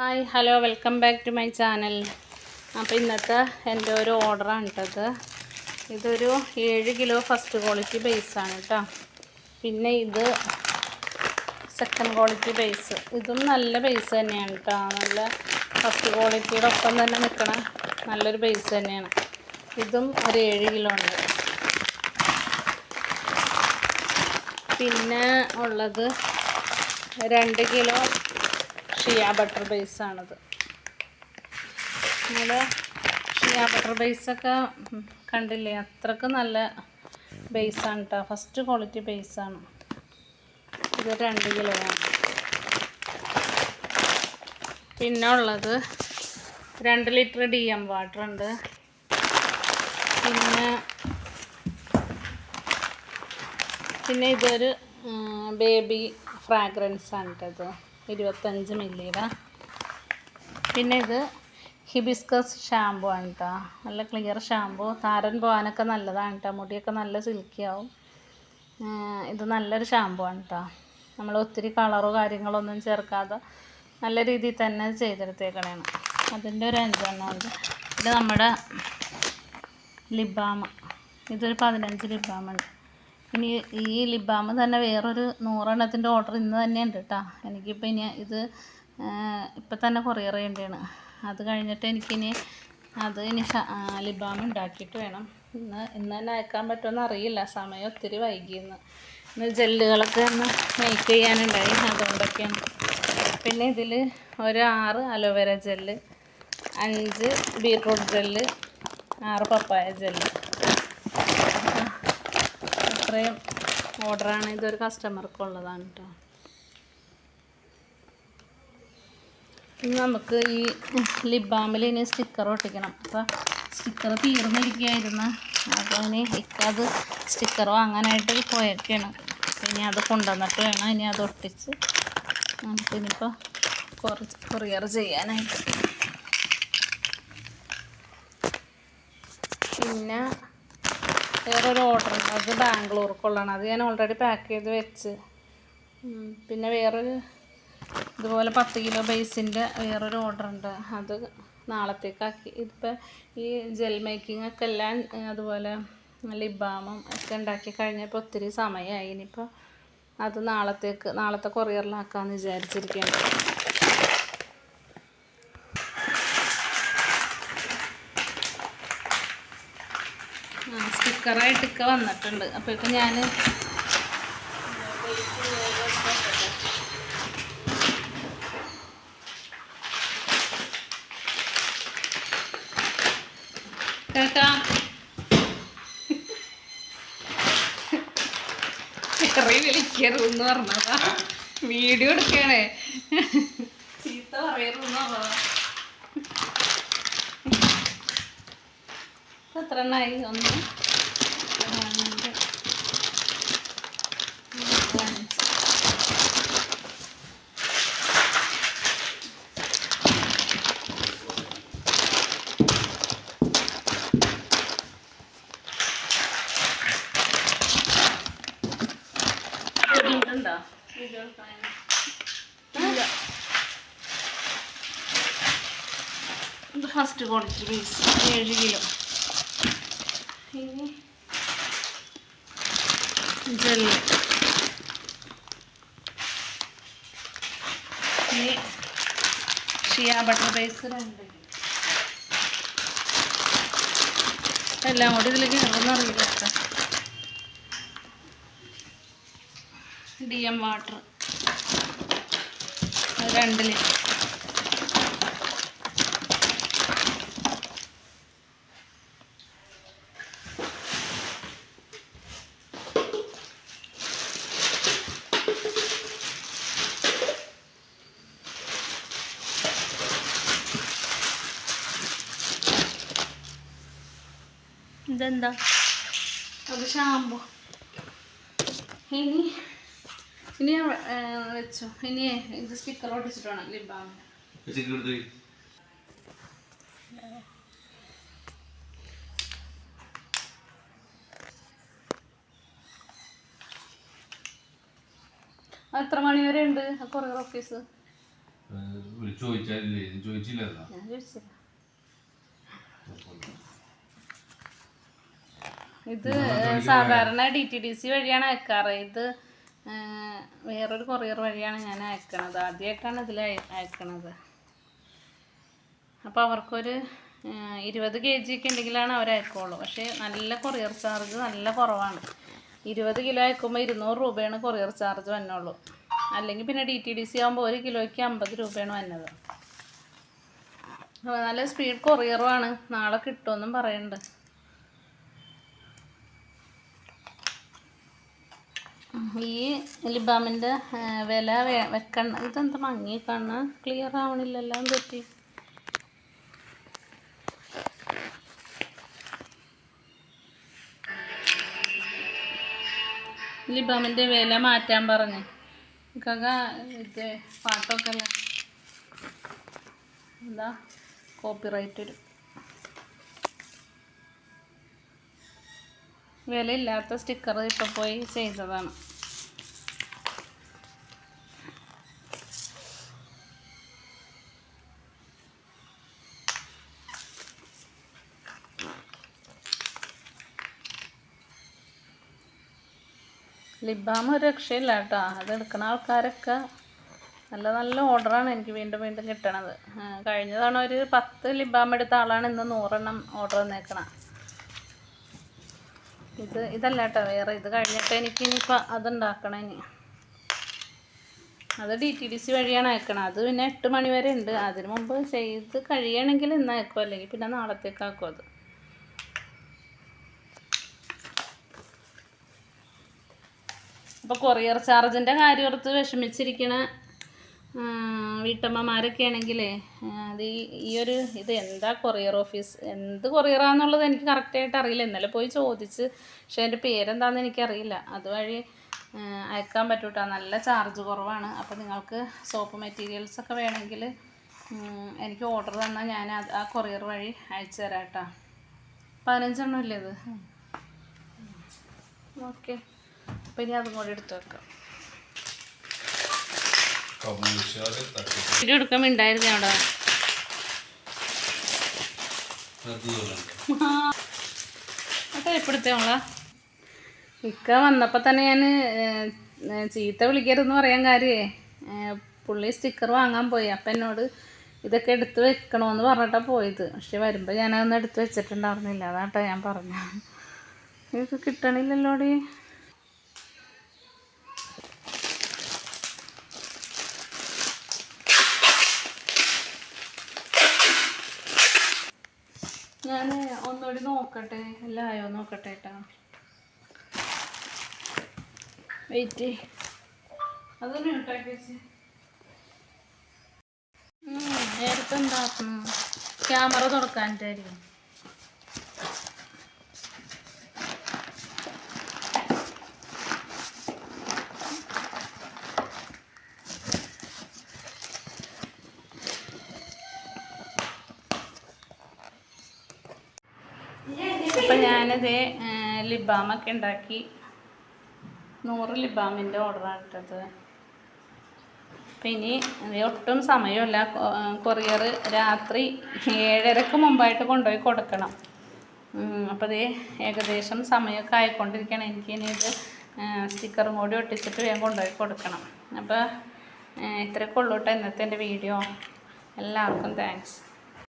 Hi hello welcome back to my channel. അപ്പോൾ ഇന്നത്തെ എൻ്റെ ഒരു ഓർഡറാണ് കേട്ടത്. ഇതൊരു 7 കിലോ ഫസ്റ്റ് ക്വാളിറ്റി ബേസാണ് കേട്ടോ. പിന്നെ ഇത് സെക്കൻഡ് ക്വാളിറ്റി ബേസ്. ഇതും നല്ല ബേസ് തന്നെയാണ് കേട്ടോ. നല്ല ഫസ്റ്റ് ക്വാളിറ്റിയുടെ ഒപ്പം തന്നെ നിൽക്കണ നല്ലൊരു ബേസ് തന്നെയാണ്. ഇതും ഒരു 7 കിലോ ഉണ്ട്. പിന്നെ ഉള്ളത് 2 കിലോ ഷിയ ബട്ടർ ബേസാണിത്. നമ്മുടെ ഷിയ ബട്ടർ ബേസൊക്കെ കണ്ടില്ലേ, അത്രക്ക് നല്ല ബേസാണ് കേട്ടോ. ഫസ്റ്റ് ക്വാളിറ്റി ബേസാണ് ഇത്. 2 കിലോയാണ്. പിന്നെ ഉള്ളത് 2 ലിറ്റർ DM വാട്ടർ ഉണ്ട്. പിന്നെ ഇതൊരു ബേബി ഫ്രാഗ്രൻസ് ആണ് കേട്ടോ. 25 മില്ലിയുടെ. പിന്നെ ഇത് ഹിബിസ്കസ് ഷാമ്പു ആണ് കേട്ടോ. നല്ല ക്ലിയർ ഷാമ്പു. താരൻ പോകാനൊക്കെ നല്ലതാണ് കേട്ടോ. മുടിയൊക്കെ നല്ല സിൽക്കി ആവും. ഇത് നല്ലൊരു ഷാമ്പു ആണ് കേട്ടോ. നമ്മൾ ഒത്തിരി കളറോ കാര്യങ്ങളൊന്നും ചേർക്കാതെ നല്ല രീതിയിൽ തന്നെ ചെയ്തെടുത്തേക്കണേണ്. അതിൻ്റെ ഒരു 5 എണ്ണം ഉണ്ട്. ഇത് നമ്മുടെ ലിപ് ബാം. ഇതൊരു 15 ലിപ് ബാം ഉണ്ട്. ഇനി ഈ ലിപ് ബാം തന്നെ വേറൊരു 100 എണ്ണത്തിൻ്റെ ഓർഡർ ഇന്ന് തന്നെ ഉണ്ട് കേട്ടോ. എനിക്കിപ്പോൾ ഇനി ഇത് ഇപ്പം തന്നെ കൊറിയർ ചെയ്യേണ്ടതാണ്. അത് കഴിഞ്ഞിട്ട് എനിക്കിനി ലിപ് ബാം ഉണ്ടാക്കിയിട്ട് വേണം. ഇന്ന് തന്നെ അയക്കാൻ പറ്റുമെന്ന് അറിയില്ല. സമയം ഒത്തിരി വൈകിയെന്ന്. ഇന്ന് ജെല്ലുകളൊക്കെ ഒന്ന് മേക്ക് ചെയ്യാനുണ്ടായി, അതുകൊണ്ടൊക്കെയാണ്. പിന്നെ ഇതിൽ ഒരു 6 അലോവേര ജെല്ല്, 5 ബീട്രൂട്ട് ജെല്ല്, 6 പപ്പായ ജെല്ല്. അത്രയും ഓർഡറാണ്. ഇതൊരു കസ്റ്റമർക്കുള്ളതാണ് കേട്ടോ. ഇനി നമുക്ക് ഈ ലിപ് ബാമിൽ ഇനി സ്റ്റിക്കർ ഒട്ടിക്കണം. അപ്പോൾ സ്റ്റിക്കർ തീർന്നിരിക്കുകയായിരുന്നു. അപ്പോൾ ഇനി അത് സ്റ്റിക്കർ വാങ്ങാനായിട്ട് പോയൊക്കെയാണ്. ഇനി അത് കൊണ്ടുവന്നിട്ട് വേണം ഇനി അത് ഒട്ടിച്ച് നമുക്കിനിപ്പോൾ കൊറിയർ ചെയ്യാനായിട്ട്. പിന്നെ വേറൊരു ഓർഡർ ഉണ്ട്. അത് ബാംഗ്ലൂർക്കുള്ളതാണ്. അത് ഞാൻ ഓൾറെഡി പാക്ക് ചെയ്ത് വെച്ച്. പിന്നെ വേറൊരു ഇതുപോലെ 10 കിലോ ബേസിൻ്റെ വേറൊരു ഓർഡർ ഉണ്ട്. അത് നാളത്തേക്കാക്കി. ഇതിപ്പോൾ ഈ ജെൽ മേക്കിംഗ് ഒക്കെ എല്ലാം അതുപോലെ ലിപ് ബാമും ഒക്കെ ഉണ്ടാക്കി കഴിഞ്ഞപ്പോൾ ഒത്തിരി സമയമായി. ഇനിയിപ്പോൾ അത് നാളത്തെ കൊറിയറിലാക്കാമെന്ന് വിചാരിച്ചിരിക്കുകയാണ്. സ്റ്റിക്കറായിട്ടൊക്കെ വന്നിട്ടുണ്ട്. അപ്പോഴേക്കും ഞാൻ കേട്ടാ കറി വിളിക്കരുതെന്ന് പറഞ്ഞതാ. വീഡിയോ എടുക്കണേ, ചീത്ത പറയരുതെന്ന് പറഞ്ഞതാ. എത്ര എണ്ണമായി? 1 2 5. ഇതുണ്ടോ? ഇത് ഫസ്റ്റ് ക്വാളിറ്റി ബേസ് 7 കിലോ. ഇനി ജെല്ല്. ഇനി ഷിയ ബട്ടർ ബേസ് 2 കിലോ. എല്ലാം കൂടി ഇതിലേക്ക് ഇറങ്ങുന്നറിയില്ല കേട്ടോ. DM water 2 litre. ഇതെന്താ? അത് ഷാമ്പു. ഇനി വെച്ചോ. ഇനി ഇത് സ്റ്റിക്കർ ഒട്ടിച്ചിട്ട് വേണം ലിപ് ബാമിന്. എത്ര മണി വരെ ഉണ്ട് കൊറിയർ ഓഫീസ്? ചോദിച്ചില്ലല്ലോ. ഞാൻ ചോദിച്ചില്ല. ഇത് സാധാരണ DTDC വഴിയാണ് അയക്കാറ്. ഇത് വേറൊരു കൊറിയർ വഴിയാണ് ഞാൻ അയക്കണത്. ആദ്യമായിട്ടാണ് ഇതിൽ അയക്കണത്. അപ്പോൾ അവർക്കൊരു 20 kg ഒക്കെ ഉണ്ടെങ്കിലാണ് അവർ അയക്കുള്ളൂ. പക്ഷേ നല്ല കൊറിയർ ചാർജ് നല്ല കുറവാണ്. 20 കിലോ അയക്കുമ്പോൾ 200 രൂപയാണ് കൊറിയർ ചാർജ് വന്നുള്ളൂ. അല്ലെങ്കിൽ പിന്നെ DTDC ആകുമ്പോൾ 1 കിലോയ്ക്ക് 50 രൂപയാണ് വന്നത്. നല്ല സ്പീഡ് കൊറിയറുമാണ്. നാളെ കിട്ടുമെന്നും പറയുന്നുണ്ട്. ഈ ലിബാമിൻ്റെ വില വെക്കണ്ട. ഇതെന്താ മങ്ങി കാണുക? ക്ലിയർ ആവണില്ലല്ലോ. പറ്റി ലിബാമിൻ്റെ വില മാറ്റാൻ പറഞ്ഞു. ഇത് പാട്ടൊക്കെ അല്ലേ, എന്താ കോപ്പിറൈറ്റ് വരും. വിലയില്ലാത്ത സ്റ്റിക്കർ ഇപ്പോൾ പോയി ചെയ്തതാണ്. ലിബാം ഒരു രക്ഷയില്ല കേട്ടോ. അതെടുക്കുന്ന ആൾക്കാരൊക്കെ നല്ല നല്ല ഓർഡറാണ് എനിക്ക് വീണ്ടും വീണ്ടും കിട്ടണത്. കഴിഞ്ഞ തവണ ഒരു 10 ലിബാം എടുത്ത ആളാണ് ഇന്ന് 100 എണ്ണം ഓർഡർ വന്നേക്കണം. ഇതല്ല കേട്ടോ, വേറെ. ഇത് കഴിഞ്ഞിട്ട് എനിക്ക് ഇനിയിപ്പോൾ അതുണ്ടാക്കണം. ഇനി അത് DTDC വഴിയാണ് അയക്കണം. അത് പിന്നെ 8 മണി വരെ ഉണ്ട്. അതിന് മുമ്പ് ചെയ്ത് കഴിയണമെങ്കിൽ ഇന്ന് അയക്കും, അല്ലെങ്കിൽ പിന്നെ നാളത്തേക്കാക്കും. അത് അപ്പോൾ കൊറിയർ ചാർജിൻ്റെ കാര്യം ഓർത്ത് വിഷമിച്ചിരിക്കണ വീട്ടമ്മമാരൊക്കെ ആണെങ്കിലേ അത് ഇത് എന്താ കൊറിയർ ഓഫീസ്, എന്ത് കൊറിയറാണെന്നുള്ളത് എനിക്ക് കറക്റ്റായിട്ട് അറിയില്ല. ഇന്നലെ പോയി ചോദിച്ച്, പക്ഷേ എൻ്റെ പേരെന്താണെന്ന് എനിക്കറിയില്ല. അതുവഴി അയക്കാൻ പറ്റൂട്ടോ. നല്ല ചാർജ് കുറവാണ്. അപ്പോൾ നിങ്ങൾക്ക് സോപ്പ് മെറ്റീരിയൽസൊക്കെ വേണമെങ്കിൽ എനിക്ക് ഓർഡർ തന്നാൽ ഞാൻ ആ കൊറിയർ വഴി അയച്ചു തരാം കേട്ടോ. 15 എണ്ണം ഇല്ലേ ഇത്? ഓക്കെ. അപ്പോൾ ഇനി അതും കൂടി എടുത്ത് വെക്കാം. വീഡിയോ എടുക്കാൻ ഉണ്ടായിരുന്നു അവിടെ. അപ്പോൾ എപ്പോഴത്തേളാ ഇക്ക വന്നപ്പോൾ തന്നെ ഞാൻ ചീത്ത വിളിക്കരുതെന്ന് പറയാൻ കാര്യമേ, പുള്ളി സ്റ്റിക്കർ വാങ്ങാൻ പോയി. അപ്പം എന്നോട് ഇതൊക്കെ എടുത്ത് വെക്കണമെന്ന് പറഞ്ഞിട്ടാണ് പോയത്. പക്ഷെ വരുമ്പോൾ ഞാനതൊന്നും എടുത്ത് വെച്ചിട്ടുണ്ടായിരുന്നില്ല. അതാട്ടോ ഞാൻ പറഞ്ഞു. ഇത് കിട്ടണില്ലല്ലോടി. ഞാൻ ഒന്നുകൂടി നോക്കട്ടെ, എല്ലാം ആയോ നോക്കട്ടെ കേട്ടോ. വെയിറ്റ്. അതൊന്നും ഉണ്ടാക്കി വെച്ച് നേരത്തെ എന്താക്കുന്നു? ക്യാമറ തുറക്കാനിട്ടായിരിക്കും. അപ്പം ഞാനിത് ലിബാമൊക്കെ ഉണ്ടാക്കി 100 ലിബാമിൻ്റെ ഓർഡറാണ് ഇട്ടത്. അപ്പം ഇനി ഒട്ടും സമയമില്ല. കൊറിയർ രാത്രി 7:30 മുമ്പായിട്ട് കൊണ്ടുപോയി കൊടുക്കണം. അപ്പോൾ ഇത് ഏകദേശം സമയമൊക്കെ ആയിക്കൊണ്ടിരിക്കുകയാണ്. എനിക്കിനി ഇത് സ്റ്റിക്കറും കൂടി ഒട്ടിച്ചിട്ട് വേഗം കൊണ്ടുപോയി കൊടുക്കണം. അപ്പോൾ ഇത്രയൊക്കെ ഉള്ളൂ കേട്ടോ ഇന്നത്തെ എൻ്റെ വീഡിയോ. എല്ലാവർക്കും താങ്ക്സ്.